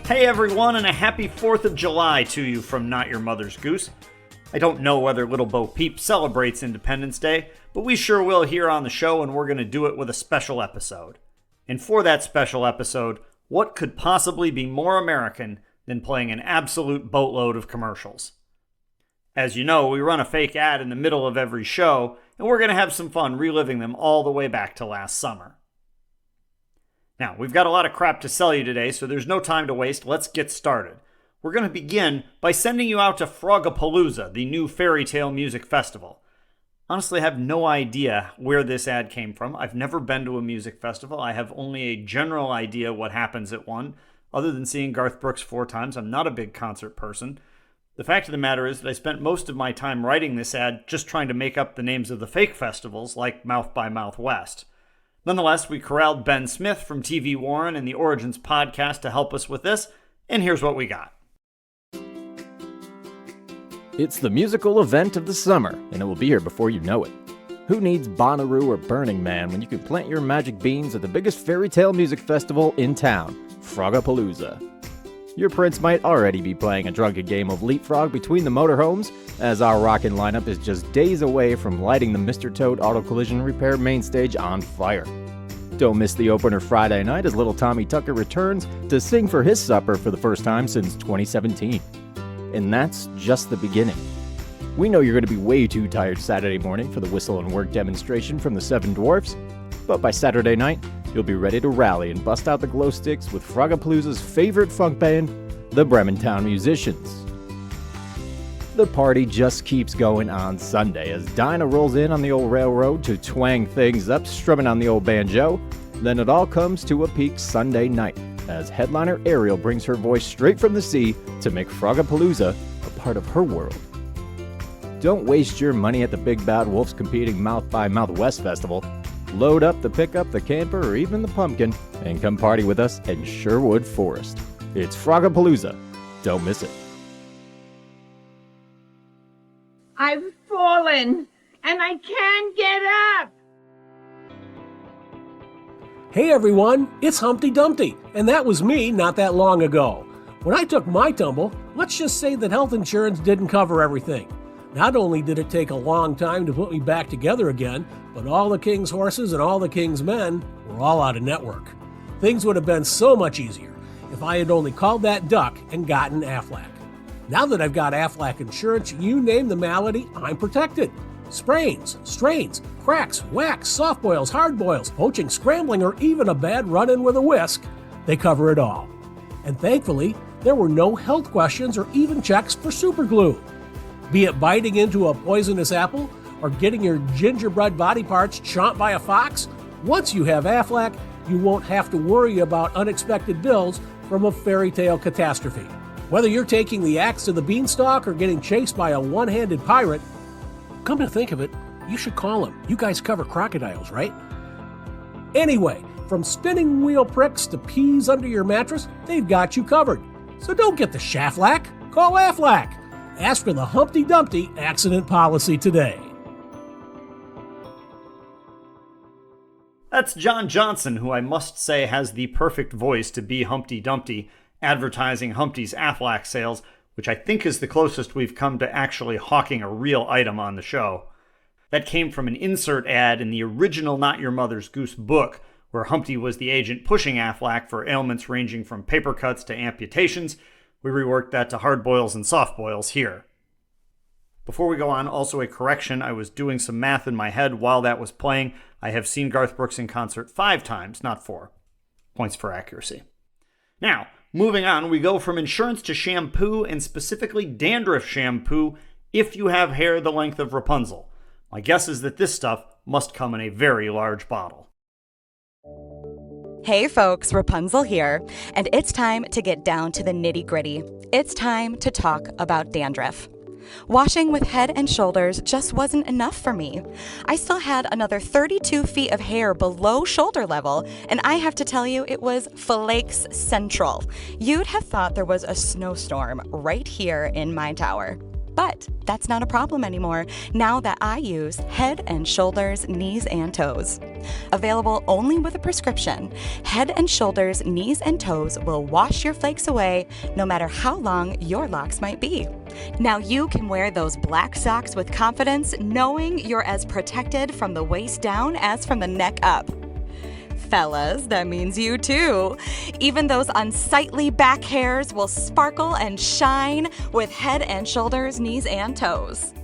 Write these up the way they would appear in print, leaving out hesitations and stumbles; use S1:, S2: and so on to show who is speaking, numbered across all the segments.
S1: Hey everyone, and a happy 4th of July to you from Not Your Mother's Goose. I don't know whether Little Bo Peep celebrates Independence Day, but we sure will here on the show, and we're going to do it with a special episode. And for that special episode, what could possibly be more American than playing an absolute boatload of commercials? As you know, we run a fake ad in the middle of every show, and we're going to have some fun reliving them all the way back to last summer. Now, we've got a lot of crap to sell you today, so there's no time to waste. Let's get started. We're going to begin by sending you out to Frogapalooza, the new fairy tale music festival. Honestly, I have no idea where this ad came from. I've never been to a music festival. I have only a general idea what happens at one. Other than seeing Garth Brooks 4 times, I'm not a big concert person. The fact of the matter is that I spent most of my time writing this ad just trying to make up the names of the fake festivals, like Mouth by Mouth West. Nonetheless, we corralled Ben Smith from TV Warren and the Origins podcast to help us with this, and here's what we got.
S2: It's the musical event of the summer, and it will be here before you know it. Who needs Bonnaroo or Burning Man when you can plant your magic beans at the biggest fairy tale music festival in town, Frogapalooza? Your prince might already be playing a drunken game of leapfrog between the motorhomes, as our rockin' lineup is just days away from lighting the Mr. Toad Auto Collision Repair main stage on fire. Don't miss the opener Friday night as little Tommy Tucker returns to sing for his supper for the first time since 2017. And that's just the beginning. We know you're going to be way too tired Saturday morning for the whistle and work demonstration from the Seven Dwarfs, but by Saturday night, you'll be ready to rally and bust out the glow sticks with Frogapalooza's favorite funk band, the Brementown Musicians. The party just keeps going on Sunday as Dinah rolls in on the old railroad to twang things up, strumming on the old banjo. Then it all comes to a peak Sunday night as headliner Ariel brings her voice straight from the sea to make Frogapalooza a part of her world. Don't waste your money at the Big Bad Wolf's competing Mouth by Mouth West Festival. Load up the pickup, the camper, or even the pumpkin, and come party with us in Sherwood Forest. It's Frogapalooza. Don't miss it.
S3: I've fallen, and I can't get up.
S4: Hey everyone, it's Humpty Dumpty, and that was me not that long ago. When I took my tumble, let's just say that health insurance didn't cover everything. Not only did it take a long time to put me back together again, but all the king's horses and all the king's men were all out of network. Things would have been so much easier if I had only called that duck and gotten Aflac. Now that I've got Aflac insurance, you name the malady, I'm protected. Sprains, strains, cracks, whacks, soft boils, hard boils, poaching, scrambling, or even a bad run-in with a whisk, they cover it all. And thankfully, there were no health questions or even checks for superglue. Be it biting into a poisonous apple or getting your gingerbread body parts chomped by a fox, once you have Aflac, you won't have to worry about unexpected bills from a fairy tale catastrophe. Whether you're taking the axe to the beanstalk or getting chased by a one-handed pirate, come to think of it, you should call them. You guys cover crocodiles, right? Anyway, from spinning wheel pricks to peas under your mattress, they've got you covered. So don't get the Shaflac, call Aflac. Ask for the Humpty Dumpty accident policy today.
S1: That's John Johnson, who I must say has the perfect voice to be Humpty Dumpty, advertising Humpty's Aflac sales, which I think is the closest we've come to actually hawking a real item on the show. That came from an insert ad in the original Not Your Mother's Goose book, where Humpty was the agent pushing Aflac for ailments ranging from paper cuts to amputations. We reworked that to hard boils and soft boils here. Before we go on, also a correction. I was doing some math in my head while that was playing. I have seen Garth Brooks in concert 5 times, not 4. Points for accuracy. Now, moving on, we go from insurance to shampoo, and specifically dandruff shampoo, if you have hair the length of Rapunzel. My guess is that this stuff must come in a very large bottle.
S5: Hey folks, Rapunzel here, and it's time to get down to the nitty-gritty. It's time to talk about dandruff. Washing with Head and Shoulders just wasn't enough for me. I still had another 32 feet of hair below shoulder level, and I have to tell you, it was flakes central. You'd have thought there was a snowstorm right here in my tower. But that's not a problem anymore now that I use Head and Shoulders Knees and Toes. Available only with a prescription, Head & Shoulders Knees and Toes will wash your flakes away no matter how long your locks might be. Now you can wear those black socks with confidence, knowing you're as protected from the waist down as from the neck up. Fellas, that means you too. Even those unsightly back hairs will sparkle and shine with Head & Shoulders Knees and Toes.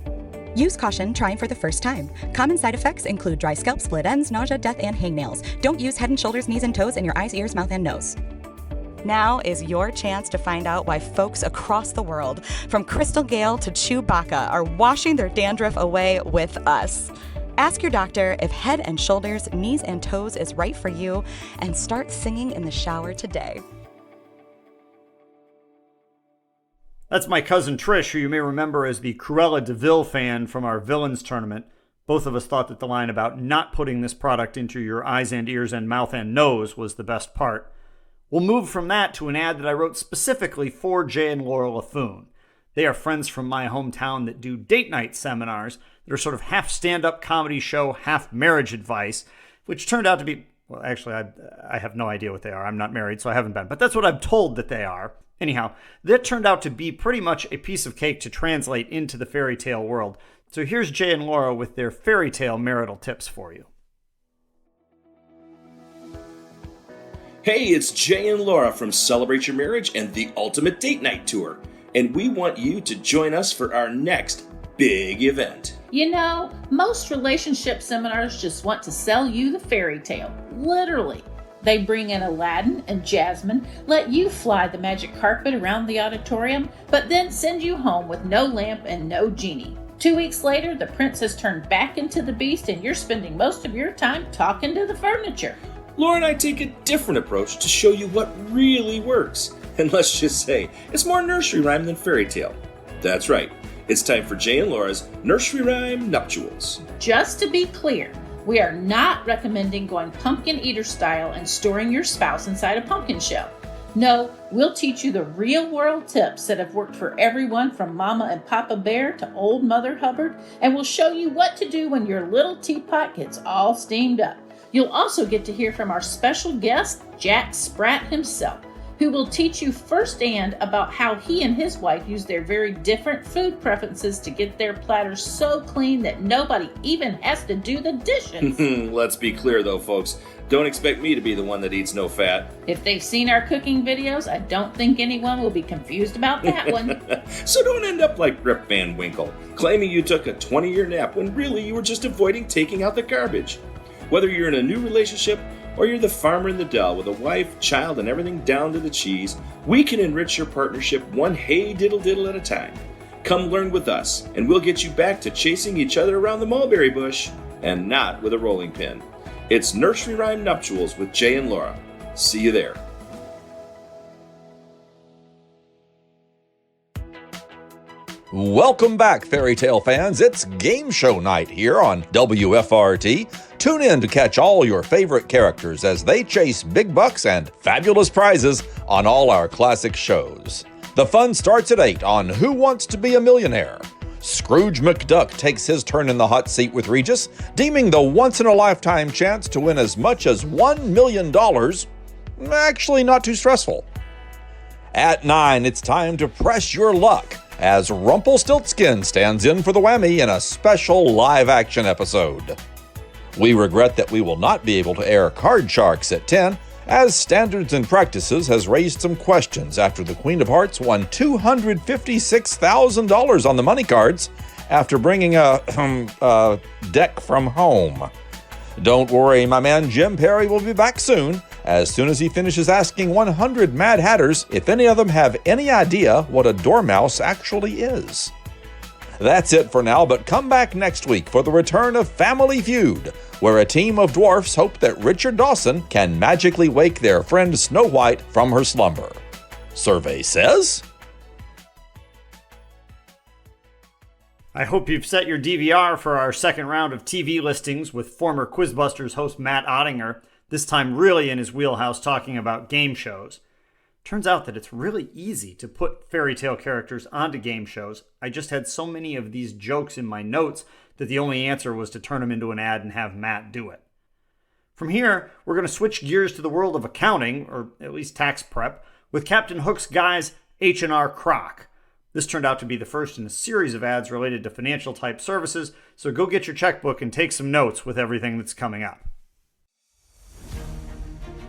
S5: Use caution trying for the first time. Common side effects include dry scalp, split ends, nausea, death, and hangnails. Don't use Head & Shoulders Knees and Toes in your eyes, ears, mouth, and nose. Now is your chance to find out why folks across the world, from Crystal Gale to Chewbacca, are washing their dandruff away with us. Ask your doctor if Head & Shoulders Knees and Toes is right for you, and start singing in the shower today.
S1: That's my cousin Trish, who you may remember as the Cruella de Vil fan from our Villains tournament. Both of us thought that the line about not putting this product into your eyes and ears and mouth and nose was the best part. We'll move from that to an ad that I wrote specifically for Jay and Laura LaFoon. They are friends from my hometown that do date night seminars that are sort of half stand-up comedy show, half marriage advice, which turned out to be, well, actually, I have no idea what they are. I'm not married, so I haven't been. But that's what I'm told that they are. Anyhow, that turned out to be pretty much a piece of cake to translate into the fairy tale world. So here's Jay and Laura with their fairy tale marital tips for you.
S6: Hey, it's Jay and Laura from Celebrate Your Marriage and the Ultimate Date Night Tour, and we want you to join us for our next big event.
S7: You know, most relationship seminars just want to sell you the fairy tale, literally. They bring in Aladdin and Jasmine, let you fly the magic carpet around the auditorium, but then send you home with no lamp and no genie. 2 weeks later, the prince has turned back into the beast and you're spending most of your time talking to the furniture.
S6: Laura and I take a different approach to show you what really works. And let's just say, it's more nursery rhyme than fairy tale. That's right. It's time for Jay and Laura's Nursery Rhyme Nuptials.
S7: Just to be clear, we are not recommending going pumpkin eater style and storing your spouse inside a pumpkin shell. No, we'll teach you the real world tips that have worked for everyone from Mama and Papa Bear to old Mother Hubbard, and we'll show you what to do when your little teapot gets all steamed up. You'll also get to hear from our special guest, Jack Spratt himself, who will teach you firsthand about how he and his wife use their very different food preferences to get their platters so clean that nobody even has to do the dishes.
S6: Let's be clear though, folks. Don't expect me to be the one that eats no fat.
S7: If they've seen our cooking videos, I don't think anyone will be confused about that one.
S6: So don't end up like Rip Van Winkle, claiming you took a 20-year nap when really you were just avoiding taking out the garbage. Whether you're in a new relationship or you're the farmer in the dell with a wife, child, and everything down to the cheese, we can enrich your partnership one hey diddle diddle at a time. Come learn with us, and we'll get you back to chasing each other around the mulberry bush, and not with a rolling pin. It's Nursery Rhyme Nuptials with Jay and Laura. See you there.
S8: Welcome back, fairy tale fans. It's game show night here on WFRT. Tune in to catch all your favorite characters as they chase big bucks and fabulous prizes on all our classic shows. The fun starts at 8 on Who Wants to Be a Millionaire? Scrooge McDuck takes his turn in the hot seat with Regis, deeming the once-in-a-lifetime chance to win as much as $1 million actually not too stressful. At 9, it's time to press your luck as Rumpelstiltskin stands in for the whammy in a special live-action episode. We regret that we will not be able to air Card Sharks at 10, as Standards and Practices has raised some questions after the Queen of Hearts won $256,000 on the money cards after bringing a deck from home. Don't worry, my man Jim Perry will be back soon as he finishes asking 100 Mad Hatters if any of them have any idea what a dormouse actually is. That's it for now, but come back next week for the return of Family Feud, where a team of dwarfs hope that Richard Dawson can magically wake their friend Snow White from her slumber. Survey says...
S1: I hope you've set your DVR for our second round of TV listings with former Quizbusters host Matt Ottinger, this time really in his wheelhouse talking about game shows. Turns out that it's really easy to put fairy tale characters onto game shows. I just had so many of these jokes in my notes that the only answer was to turn them into an ad and have Matt do it. From here, we're going to switch gears to the world of accounting, or at least tax prep, with Captain Hook's guys, H&R Croc. This turned out to be the first in a series of ads related to financial type services, so go get your checkbook and take some notes with everything that's coming up.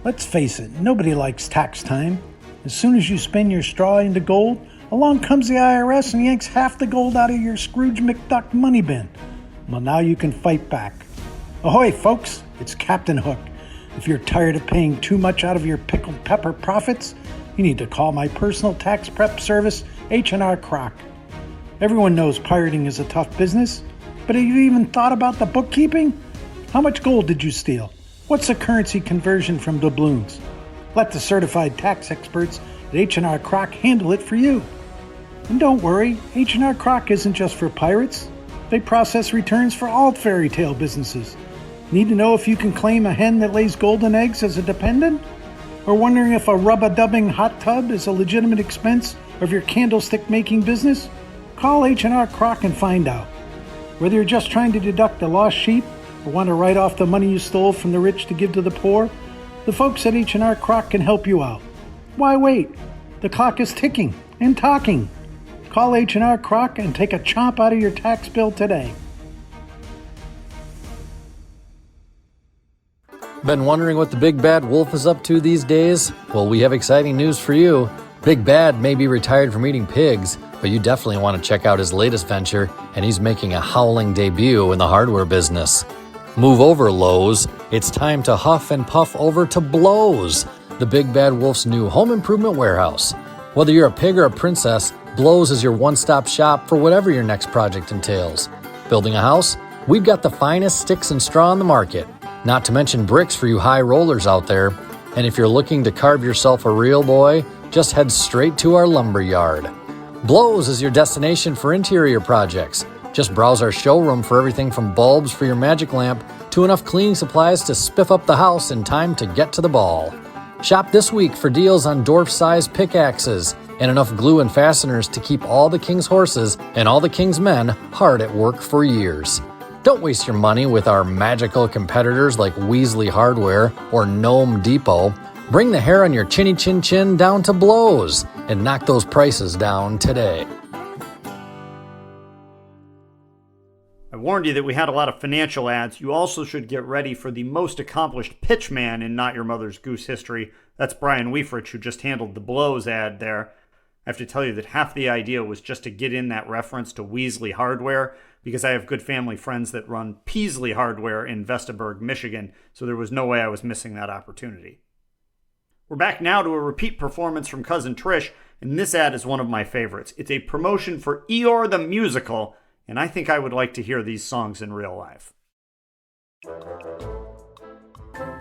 S9: Let's face it, nobody likes tax time. As soon as you spin your straw into gold, along comes the IRS and yanks half the gold out of your Scrooge McDuck money bin. Well, now you can fight back. Ahoy, folks, it's Captain Hook. If you're tired of paying too much out of your pickled pepper profits, you need to call my personal tax prep service, H&R Croc. Everyone knows pirating is a tough business, but have you even thought about the bookkeeping? How much gold did you steal? What's the currency conversion from doubloons? Let the certified tax experts at H&R Croc handle it for you. And don't worry, H&R Croc isn't just for pirates. They process returns for all fairy tale businesses. Need to know if you can claim a hen that lays golden eggs as a dependent? Or wondering if a rub-a-dubbing hot tub is a legitimate expense of your candlestick making business? Call H&R Croc and find out. Whether you're just trying to deduct a lost sheep or want to write off the money you stole from the rich to give to the poor, the folks at H&R Croc can help you out. Why wait? The clock is ticking and talking. Call H&R Croc and take a chomp out of your tax bill today.
S10: Been wondering what the Big Bad Wolf is up to these days? Well, we have exciting news for you. Big Bad may be retired from eating pigs, but you definitely want to check out his latest venture, and he's making a howling debut in the hardware business. Move over, Lowe's. It's time to huff and puff over to Blows, the Big Bad Wolf's new home improvement warehouse. Whether you're a pig or a princess, Blows is your one-stop shop for whatever your next project entails. Building a house? We've got the finest sticks and straw on the market, not to mention bricks for you high rollers out there. And if you're looking to carve yourself a real boy, just head straight to our lumber yard. Blows is your destination for interior projects. Just browse our showroom for everything from bulbs for your magic lamp to enough cleaning supplies to spiff up the house in time to get to the ball. Shop this week for deals on dwarf-sized pickaxes and enough glue and fasteners to keep all the king's horses and all the king's men hard at work for years. Don't waste your money with our magical competitors like Weasley Hardware or Gnome Depot. Bring the hair on your chinny chin chin down to Blows and knock those prices down today.
S1: I warned you that we had a lot of financial ads. You also should get ready for the most accomplished pitchman in Not Your Mother's Goose history. That's Brian Weifrich, who just handled the Blows ad there. I have to tell you that half the idea was just to get in that reference to Weasley Hardware, because I have good family friends that run Peasley Hardware in Vestaburg, Michigan, so there was no way I was missing that opportunity. We're back now to a repeat performance from Cousin Trish, and this ad is one of my favorites. It's a promotion for Eeyore the Musical, and I think I would like to hear these songs in real life.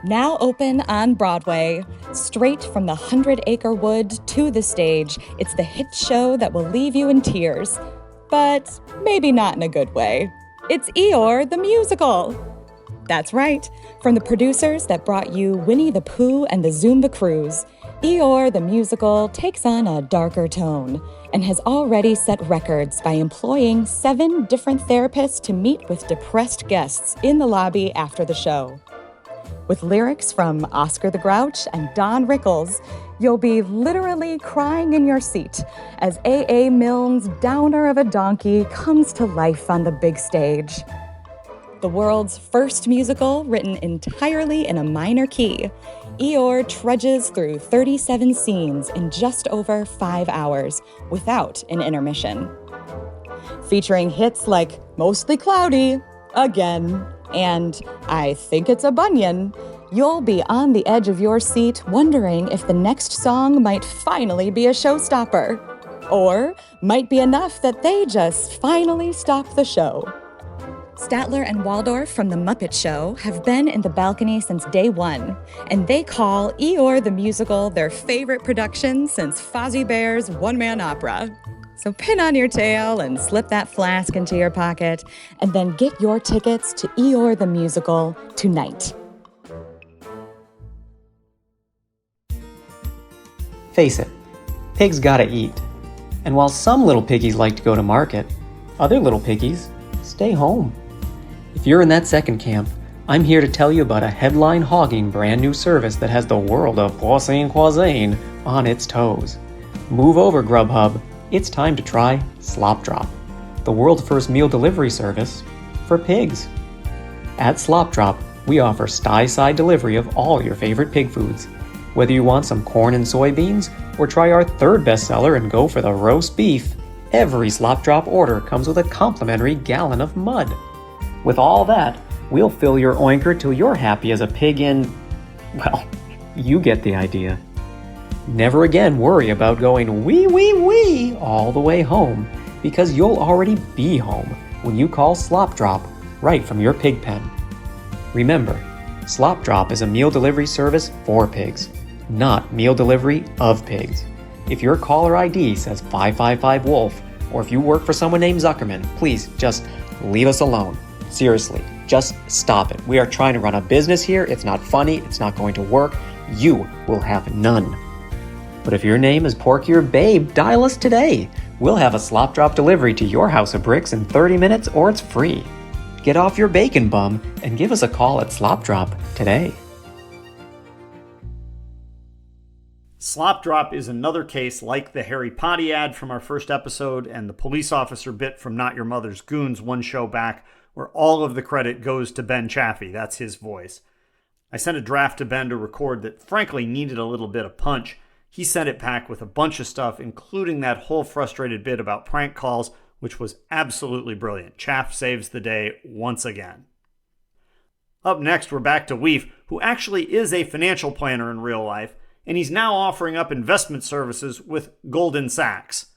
S5: Now open on Broadway. Straight from the 100-acre wood to the stage, it's the hit show that will leave you in tears. But maybe not in a good way. It's Eeyore the Musical. That's right. From the producers that brought you Winnie the Pooh and the Zumba Cruise, Eeyore the Musical takes on a darker tone and has already set records by employing 7 different therapists to meet with depressed guests in the lobby after the show. With lyrics from Oscar the Grouch and Don Rickles, you'll be literally crying in your seat as A.A. Milne's Downer of a Donkey comes to life on the big stage. The world's first musical written entirely in a minor key, Eeyore trudges through 37 scenes in just over 5 hours without an intermission. Featuring hits like Mostly Cloudy, Again, and I Think It's a Bunyan, you'll be on the edge of your seat wondering if the next song might finally be a showstopper, or might be enough that they just finally stop the show. Statler and Waldorf from The Muppet Show have been in the balcony since day one, and they call Eeyore the Musical their favorite production since Fozzie Bear's one-man opera. So pin on your tail and slip that flask into your pocket, and then get your tickets to Eeyore the Musical tonight.
S11: Face it, pigs gotta eat. And while some little piggies like to go to market, other little piggies stay home. If you're in that second camp, I'm here to tell you about a headline-hogging brand new service that has the world of Croissant Cuisine on its toes. Move over, Grubhub. It's time to try Slopdrop, the world's first meal delivery service for pigs. At Slopdrop, we offer sty-side delivery of all your favorite pig foods. Whether you want some corn and soybeans, or try our third bestseller and go for the roast beef, every Slopdrop order comes with a complimentary gallon of mud. With all that, we'll fill your oinker till you're happy as a pig in... well, you get the idea. Never again worry about going wee all the way home, because you'll already be home when you call Slopdrop right from your pig pen. Remember, Slopdrop is a meal delivery service for pigs, not meal delivery of pigs. If your caller ID says 555-WOLF, or if you work for someone named Zuckerman, please just leave us alone. Seriously, just stop it. We are trying to run a business here. It's not funny. It's not going to work. You will have none. But if your name is Porky or Babe, dial us today. We'll have a Slopdrop delivery to your house of bricks in 30 minutes, or it's free. Get off your bacon bum and give us a call at Slopdrop today.
S1: Slopdrop is another case like the Harry Potty ad from our first episode and the police officer bit from Not Your Mother's Goons one show back, where all of the credit goes to Ben Chaffee. That's his voice. I sent a draft to Ben to record that frankly needed a little bit of punch. He sent it back with a bunch of stuff, including that whole frustrated bit about prank calls, which was absolutely brilliant. Chaff saves the day once again. Up next, we're back to Weef, who actually is a financial planner in real life, and he's now offering up investment services with Goldman Sachs.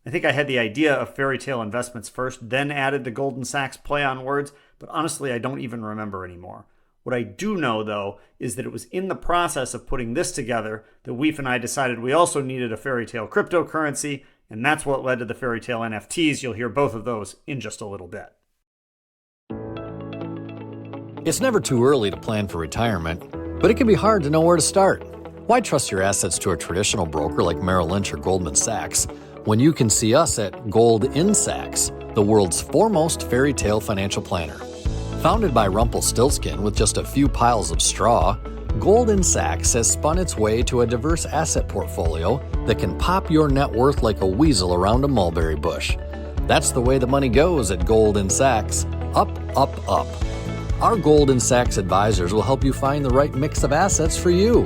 S1: I think I had the idea of fairy tale investments first, then added the Goldman Sachs play on words, but honestly, I don't even remember anymore. What I do know, though, is that it was in the process of putting this together that Weef and I decided we also needed a fairy tale cryptocurrency, and that's what led to the fairy tale NFTs. You'll hear both of those in just a little bit.
S10: It's never too early to plan for retirement, but it can be hard to know where to start. Why trust your assets to a traditional broker like Merrill Lynch or Goldman Sachs when you can see us at Gold in Sachs, the world's foremost fairy tale financial planner? Founded by Rumpelstiltskin with just a few piles of straw, Gold & Sachs has spun its way to a diverse asset portfolio that can pop your net worth like a weasel around a mulberry bush. That's the way the money goes at Gold & Sachs. Up, up, up. Our Gold & Sachs advisors will help you find the right mix of assets for you.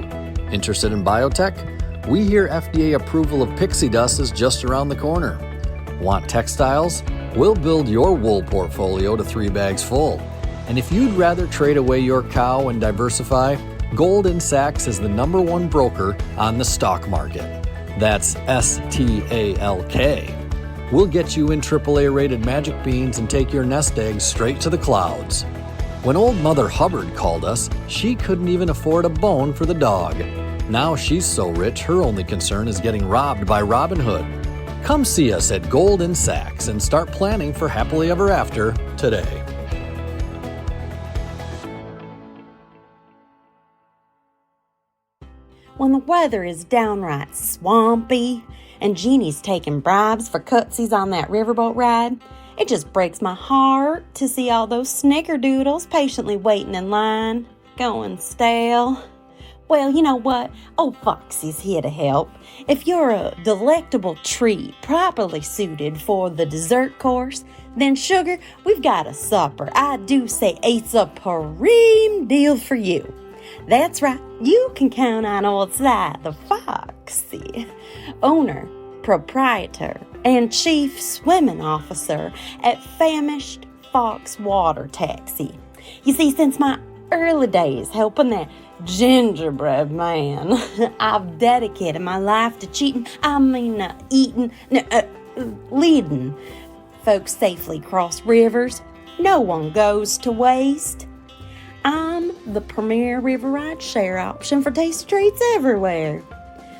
S10: Interested in biotech? We hear FDA approval of pixie dust is just around the corner. Want textiles? We'll build your wool portfolio to 3 bags full. And if you'd rather trade away your cow and diversify, Gold & Sachs is the #1 broker on the stock market. That's STALK. We'll get you in AAA-rated magic beans and take your nest eggs straight to the clouds. When old Mother Hubbard called us, she couldn't even afford a bone for the dog. Now she's so rich, her only concern is getting robbed by Robin Hood. Come see us at Gold & Sachs and start planning for happily ever after today.
S12: When the weather is downright swampy and Jeannie's taking bribes for cutsies on that riverboat ride, it just breaks my heart to see all those snickerdoodles patiently waiting in line, going stale. Well, you know what? Old Foxy's here to help. If you're a delectable treat properly suited for the dessert course, then sugar, we've got a supper. I do say it's a preem deal for you. That's right, you can count on old Sly the Foxy, owner, proprietor, and chief swimming officer at Famished Fox Water Taxi. You see, since my early days helping that gingerbread man, I've dedicated my life to leading folks safely across rivers. No one goes to waste. I'm the premier river ride share option for tasty treats everywhere.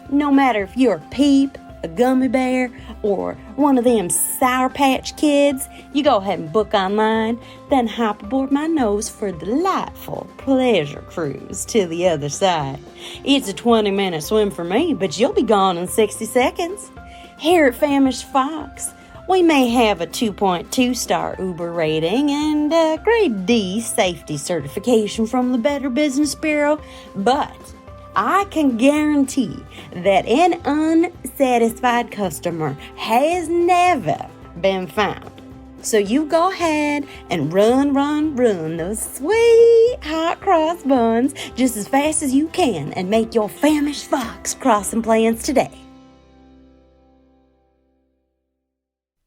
S12: No matter if you're a Peep, a gummy bear, or one of them Sour Patch Kids, you go ahead and book online, then hop aboard my nose for a delightful pleasure cruise to the other side. It's a 20-minute swim for me, but you'll be gone in 60 seconds. Here at Famished Fox, We may have a 2.2-star Uber rating and a grade D safety certification from the Better Business Bureau, but I can guarantee that an unsatisfied customer has never been found. So you go ahead and run those sweet hot cross buns just as fast as you can and make your Famished Fox crossing plans today.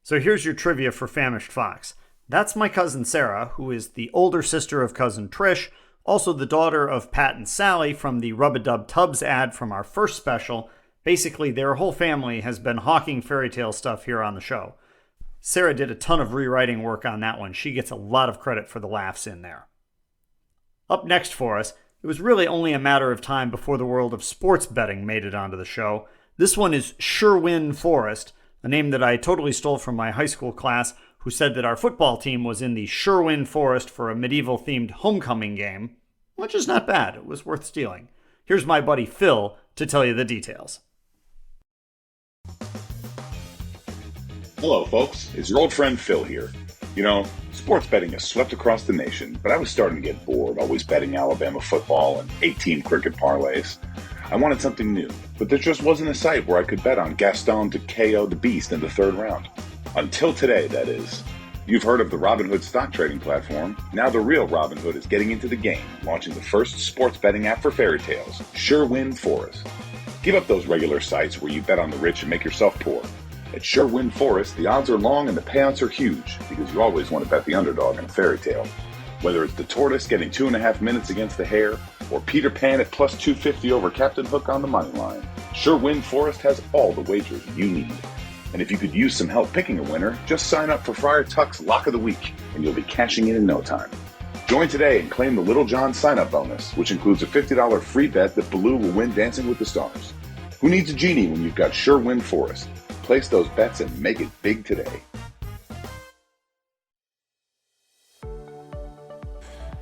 S1: So here's your trivia for Famished Fox. That's my cousin Sarah, who is the older sister of cousin Trish, also the daughter of Pat and Sally from the Rub-a-Dub Tubs ad from our first special. Basically, their whole family has been hawking fairy tale stuff here on the show. Sarah did a ton of rewriting work on that one. She gets a lot of credit for the laughs in there. Up next for us, it was really only a matter of time before the world of sports betting made it onto the show. This one is Sherwin Forest, a name that I totally stole from my high school class, who said that our football team was in the Sherwin Forest for a medieval-themed homecoming game, which is not bad. It was worth stealing. Here's my buddy Phil to tell you the details.
S13: Hello, folks. It's your old friend Phil here. You know, sports betting has swept across the nation, but I was starting to get bored, always betting Alabama football and 8-team cricket parlays. I wanted something new, but there just wasn't a site where I could bet on Gaston to KO the Beast in the third round. Until today, that is. You've heard of the Robinhood stock trading platform. Now the real Robinhood is getting into the game, launching the first sports betting app for fairy tales, Sherwin Forest. Give up those regular sites where you bet on the rich and make yourself poor. At Sherwin Forest, the odds are long and the payouts are huge because you always want to bet the underdog in a fairy tale. Whether it's the tortoise getting 2.5 minutes against the hare, or Peter Pan at plus 250 over Captain Hook on the money line, Sherwin Forest has all the wagers you need. And if you could use some help picking a winner, just sign up for Friar Tuck's Lock of the Week, and you'll be cashing in no time. Join today and claim the Little John sign-up bonus, which includes a $50 free bet that Baloo will win Dancing with the Stars. Who needs a genie when you've got Sherwin Forest? Place those bets and make it big today.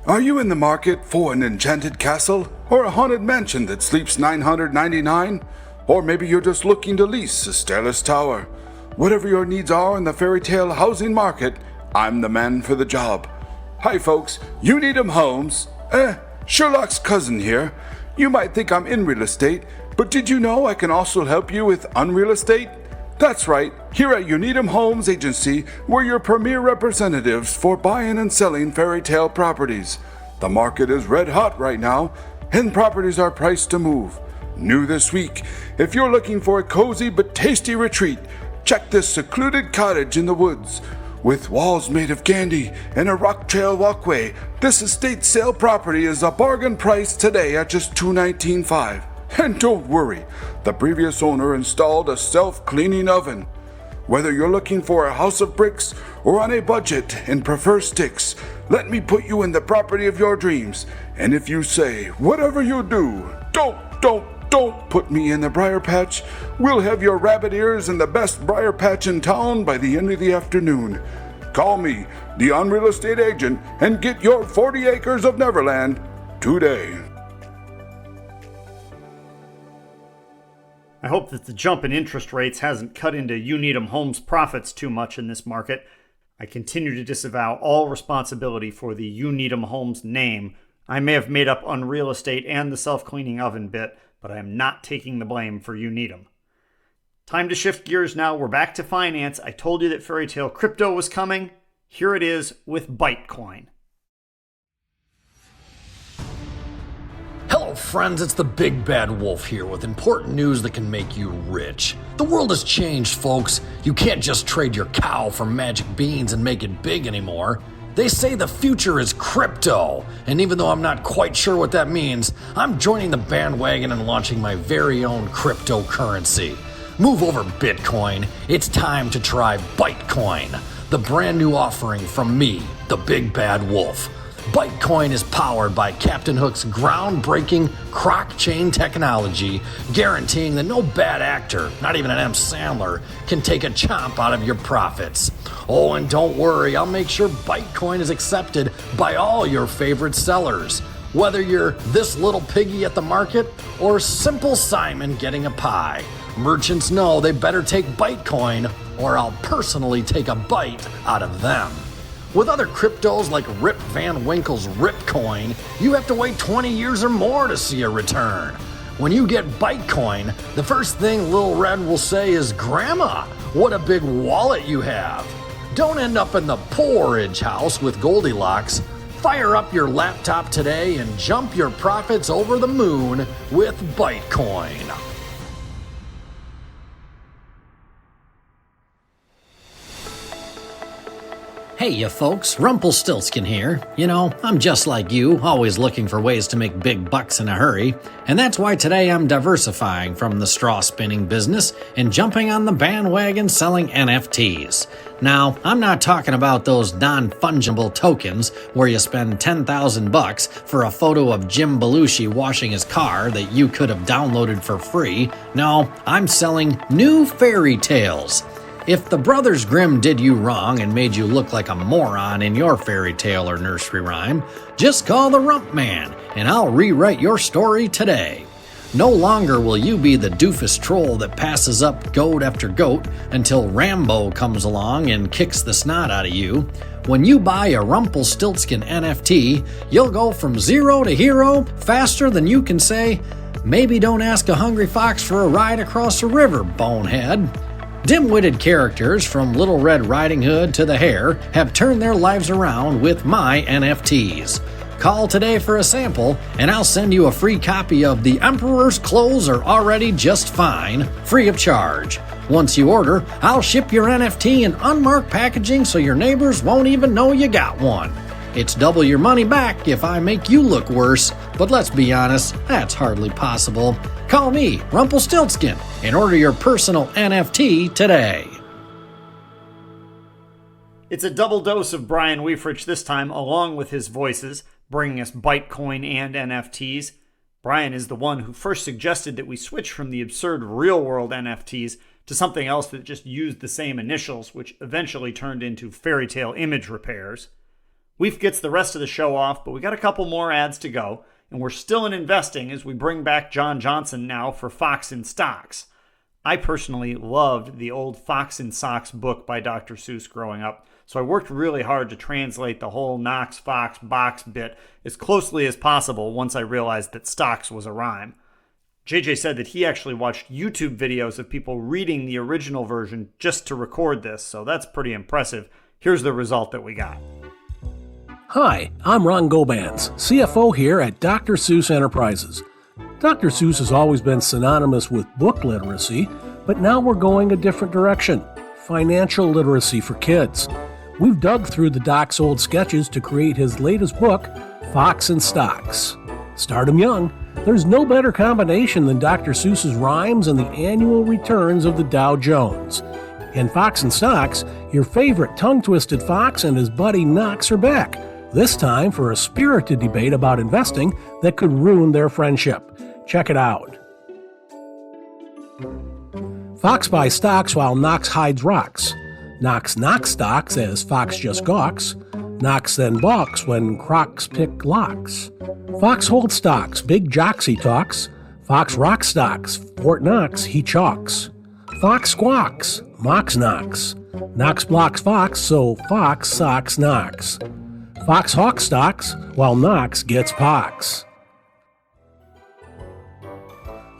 S14: Are you in the market for an enchanted castle or a haunted mansion that sleeps 999? Or maybe you're just looking to lease a stairless tower. Whatever your needs are in the fairy tale housing market, I'm the man for the job. Hi folks, You Need 'em Homes. Sherlock's cousin here. You might think I'm in real estate, but did you know I can also help you with unreal estate? That's right, here at You Need 'em Homes Agency, we're your premier representatives for buying and selling fairy tale properties. The market is red hot right now, and properties are priced to move. New this week, if you're looking for a cozy but tasty retreat, check this secluded cottage in the woods. With walls made of candy and a rock trail walkway, this estate sale property is a bargain price today at just $219,500. And don't worry, the previous owner installed a self-cleaning oven. Whether you're looking for a house of bricks or on a budget and prefer sticks, let me put you in the property of your dreams. And if you say, whatever you do, don't put me in the briar patch, we'll have your rabbit ears in the best briar patch in town by the end of the afternoon. Call me, the Unreal Estate Agent, and get your 40 acres of Neverland today.
S1: I hope that the jump in interest rates hasn't cut into You Need 'em Homes profits too much in this market. I continue to disavow all responsibility for the You Need 'em Homes name. I may have made up Unreal Estate and the self-cleaning oven bit, but I am not taking the blame for You Need 'em. Time to shift gears now. We're back to finance. I told you that fairy tale crypto was coming. Here it is with Bitcoin.
S10: Hello friends, it's the Big Bad Wolf here with important news that can make you rich. The world has changed, folks. You can't just trade your cow for magic beans and make it big anymore. They say the future is crypto, and even though I'm not quite sure what that means, I'm joining the bandwagon and launching my very own cryptocurrency. Move over, Bitcoin. It's time to try Bitcoin, the brand new offering from me, the Big Bad Wolf. Bitcoin is powered by Captain Hook's groundbreaking Croc chain technology, guaranteeing that no bad actor, not even an M. Sandler, can take a chomp out of your profits. Oh, and don't worry, I'll make sure Bitcoin is accepted by all your favorite sellers. Whether you're this little piggy at the market or Simple Simon getting a pie, merchants know they better take Bitcoin or I'll personally take a bite out of them. With other cryptos like Rip Van Winkle's Ripcoin, you have to wait 20 years or more to see a return. When you get Bitcoin, the first thing Lil Red will say is, "Grandma, what a big wallet you have." Don't end up in the porridge house with Goldilocks. Fire up your laptop today and jump your profits over the moon with Bitcoin. Hey, you folks, Rumpelstiltskin here. You know, I'm just like you, always looking for ways to make big bucks in a hurry. And that's why today I'm diversifying from the straw spinning business and jumping on the bandwagon selling NFTs. Now, I'm not talking about those non-fungible tokens where you spend $10,000 for a photo of Jim Belushi washing his car that you could have downloaded for free. No, I'm selling new fairy tales. If the Brothers Grimm did you wrong and made you look like a moron in your fairy tale or nursery rhyme, just call the Rump Man and I'll rewrite your story today. No longer will you be the doofus troll that passes up goat after goat until Rambo comes along and kicks the snot out of you. When you buy a Rumpelstiltskin NFT, you'll go from zero to hero faster than you can say, "Maybe don't ask a hungry fox for a ride across the river, bonehead." Dim-witted characters from Little Red Riding Hood to the Hare have turned their lives around with my NFTs. Call today for a sample, and I'll send you a free copy of The Emperor's Clothes Are Already Just Fine, free of charge. Once you order, I'll ship your NFT in unmarked packaging so your neighbors won't even know you got one. It's double your money back if I make you look worse, but let's be honest, that's hardly possible. Call me, Rumpelstiltskin, and order your personal NFT today.
S1: It's a double dose of Brian Weifrich this time, along with his voices, bringing us Bitcoin and NFTs. Brian is the one who first suggested that we switch from the absurd real-world NFTs to something else that just used the same initials, which eventually turned into fairy tale image repairs. Weef gets the rest of the show off, but we got a couple more ads to go, and we're still in investing as we bring back John Johnson now for Fox in Stocks. I personally loved the old Fox in Socks book by Dr. Seuss growing up, so I worked really hard to translate the whole Knox Fox box bit as closely as possible once I realized that stocks was a rhyme. JJ said that he actually watched YouTube videos of people reading the original version just to record this, so that's pretty impressive. Here's the result that we got.
S4: Hi, I'm Ron Gobans, CFO here at Dr. Seuss Enterprises. Dr. Seuss has always been synonymous with book literacy, but now we're going a different direction, financial literacy for kids. We've dug through the Doc's old sketches to create his latest book, Fox in Stocks. Start 'em young. There's no better combination than Dr. Seuss's rhymes and the annual returns of the Dow Jones. In Fox in Stocks, your favorite tongue-twisted fox and his buddy Knox are back, this time for a spirited debate about investing that could ruin their friendship. Check it out. Fox buys stocks while Knox hides rocks. Knox knocks stocks as Fox just gawks. Knox then balks when Crocs pick locks. Fox holds stocks, big jocks he talks. Fox rocks stocks, Fort Knox he chalks. Fox squawks, Mox knocks. Knox blocks Fox, so Fox socks Knox. Fox hawks stocks, while Knox gets pox.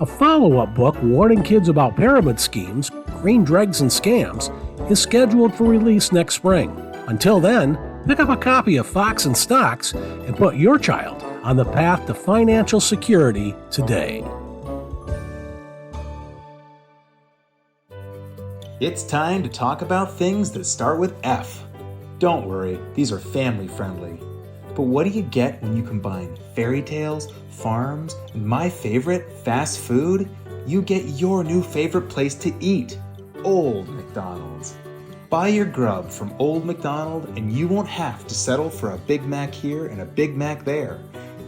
S4: A follow-up book warning kids about pyramid schemes, green dregs, and scams is scheduled for release next spring. Until then, pick up a copy of Fox in Stocks and put your child on the path to financial security today.
S15: It's time to talk about things that start with F. Don't worry, these are family friendly. But what do you get when you combine fairy tales, farms, and my favorite, fast food? You get your new favorite place to eat, Old McDonald's. Buy your grub from Old McDonald and you won't have to settle for a Big Mac here and a Big Mac there.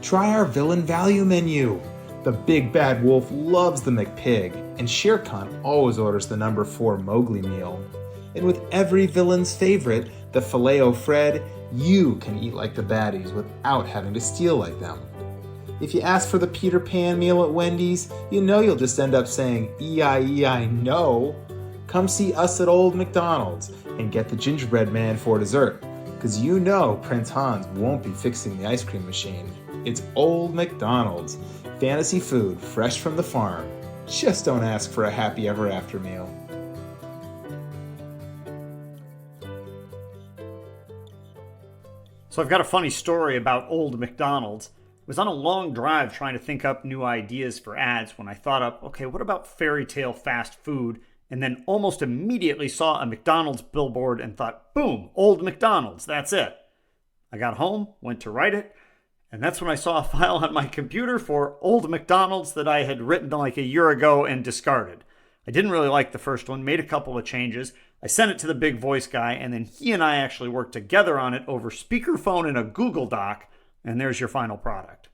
S15: Try our villain value menu. The Big Bad Wolf loves the McPig, and Shere Khan always orders the number 4 Mowgli meal. And with every villain's favorite, the Filet-O-Fred, you can eat like the baddies without having to steal like them. If you ask for the Peter Pan meal at Wendy's, you know you'll just end up saying, E-I-E-I, no. come see us at Old McDonald's and get the gingerbread man for dessert. Because you know Prince Hans won't be fixing the ice cream machine. It's Old McDonald's. Fantasy food, fresh from the farm. Just don't ask for a happy ever after meal.
S1: So I've got a funny story about Old McDonald's. I was on a long drive trying to think up new ideas for ads when I thought up, okay, what about fairy tale fast food? And then almost immediately saw a McDonald's billboard and thought, boom, Old McDonald's, that's it. I got home, went to write it, and that's when I saw a file on my computer for Old McDonald's that I had written like a year ago and discarded. I didn't really like the first one, made a couple of changes. I sent it to the big voice guy, and then he and I actually worked together on it over speakerphone in a Google Doc, and there's your final product.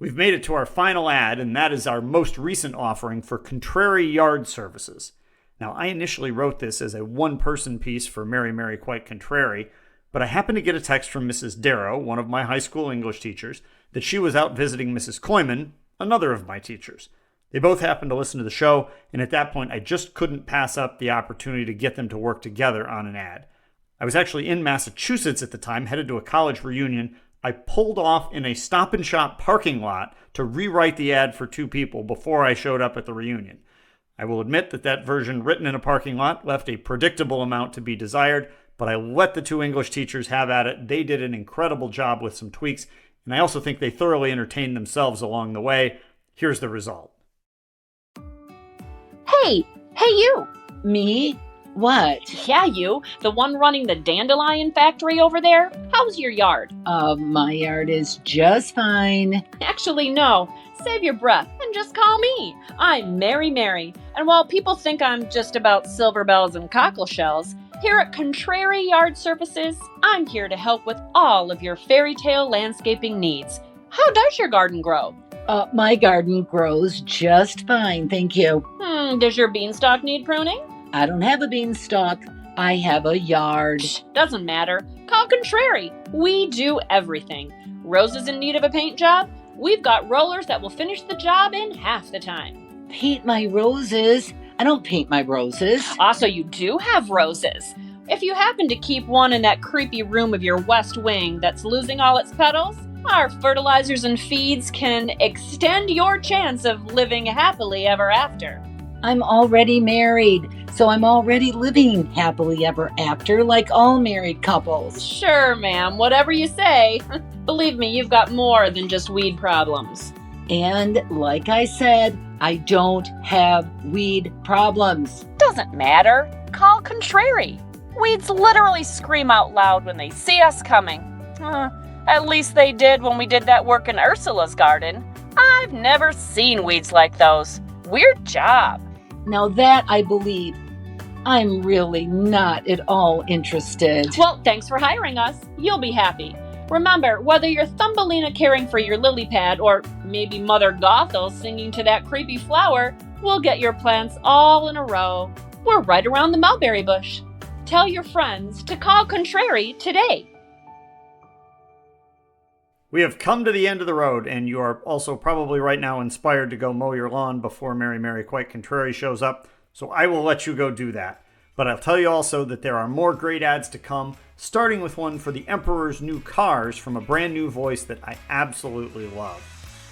S1: We've made it to our final ad, and that is our most recent offering for Contrary Yard Services. Now, I initially wrote this as a one-person piece for Mary, Mary, Quite Contrary, but I happened to get a text from Mrs. Darrow, one of my high school English teachers, that she was out visiting Mrs. Koyman, another of my teachers. They both happened to listen to the show, and at that point, I just couldn't pass up the opportunity to get them to work together on an ad. I was actually in Massachusetts at the time, headed to a college reunion. I pulled off in a Stop and Shop parking lot to rewrite the ad for two people before I showed up at the reunion. I will admit that version written in a parking lot left a predictable amount to be desired, but I let the two English teachers have at it. They did an incredible job with some tweaks, and I also think they thoroughly entertained themselves along the way. Here's the result.
S16: Hey you!
S17: Me? What?
S16: Yeah, you. The one running the dandelion factory over there. How's your yard?
S17: My yard is just fine.
S16: Actually, no. Save your breath and just call me. I'm Mary Mary, and while people think I'm just about silver bells and cockle shells, here at Contrary Yard Services, I'm here to help with all of your fairy tale landscaping needs. How does your garden grow?
S17: My garden grows just fine, thank you.
S16: Does your beanstalk need pruning?
S17: I don't have a beanstalk. I have a yard.
S16: Doesn't matter. Call Contrary. We do everything. Roses in need of a paint job? We've got rollers that will finish the job in half the time.
S17: Paint my roses? I don't paint my roses.
S16: Also, you do have roses. If you happen to keep one in that creepy room of your west wing that's losing all its petals, our fertilizers and feeds can extend your chance of living happily ever after.
S17: I'm already married, so I'm already living happily ever after like all married couples.
S16: Sure, ma'am, whatever you say. Believe me, you've got more than just weed problems.
S17: And like I said, I don't have weed problems.
S16: Doesn't matter. Call Contrary. Weeds literally scream out loud when they see us coming. At least they did when we did that work in Ursula's garden. I've never seen weeds like those. Weird job.
S17: Now that I believe. I'm really not at all interested.
S16: Well, thanks for hiring us. You'll be happy. Remember, whether you're Thumbelina caring for your lily pad or maybe Mother Gothel singing to that creepy flower, we'll get your plants all in a row. We're right around the mulberry bush. Tell your friends to call Contrary today.
S1: We have come to the end of the road, and you are also probably right now inspired to go mow your lawn before Mary, Mary, Quite Contrary shows up, so I will let you go do that. But I'll tell you also that there are more great ads to come, starting with one for the Emperor's new cars from a brand new voice that I absolutely love.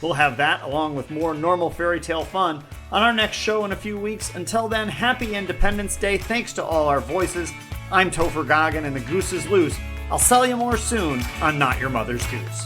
S1: We'll have that, along with more normal fairy tale fun, on our next show in a few weeks. Until then, happy Independence Day. Thanks to all our voices. I'm Topher Goggin, and the Goose is loose. I'll sell you more soon on Not Your Mother's Goose.